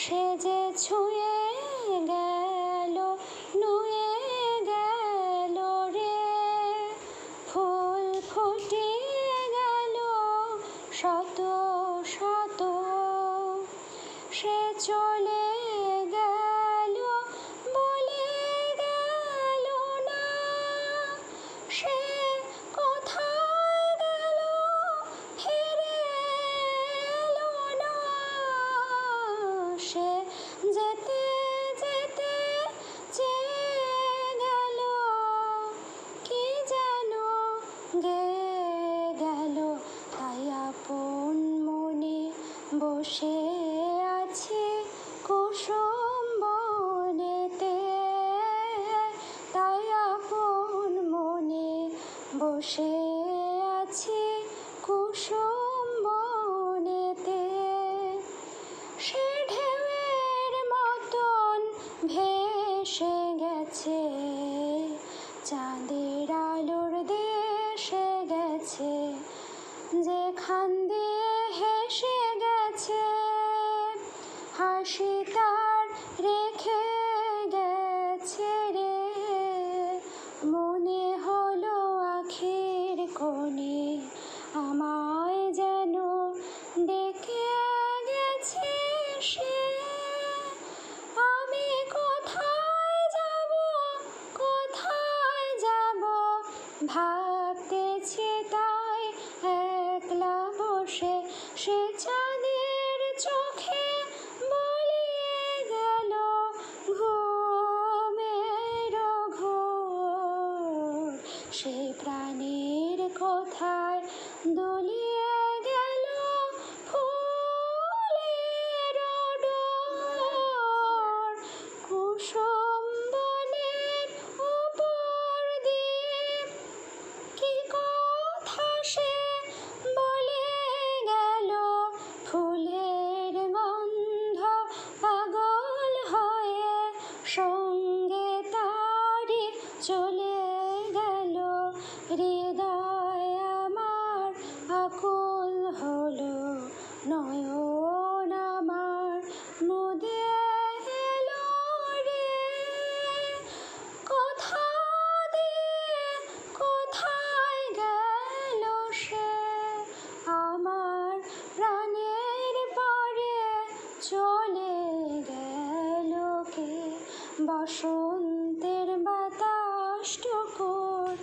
সে যে ছুঁয়ে গেল নুয়ে গেল রে, ফুল ফুটিয়ে গেল শত শত। সে চলে গেল বলে গেল না, সে কোথায় গেল ফিরে এলো না। সে যেতে যেতে চেয়ে গেল, কি যেন গেয়ে গেল। তাই আপন মনে বসে আছি কুসুম বনেতে, তাই আপন মনে বসে আছি কুসুম বনেতে। সে ঢেউয়ের মতন ভেসে গেছে, চাঁদের আলোর দেশে গেছে, যেখান দিয়ে হেসে গেছে হাসি তার রেখে গেছে রে। মনে হলো আখের কোণে আমায় যেন ডেকে গেছে সে। আমি কোথায় যাব, কোথায় যাব ভাবতেছি তাই একলা বসে। সে চাঁদের চোখে বলিয়ে গেল ঘুমের ঘোর, সে প্রাণের কোথায় দুলিয়ে গেল ফুলের ডোর। কুসুম বনের উপর দিয়ে কি কথা সে বলে গেল, ফুলের গন্ধ পাগল হয়ে সঙ্গে তারি চলে গেল। হৃদয় আমার আকুল হলো, নয়ন আমার মুদে এলো রে। কোথা দিয়ে কোথায় গেল সে, আমার প্রাণের পরে চলে গেল কে। বসন্তের বাতাসটুকুর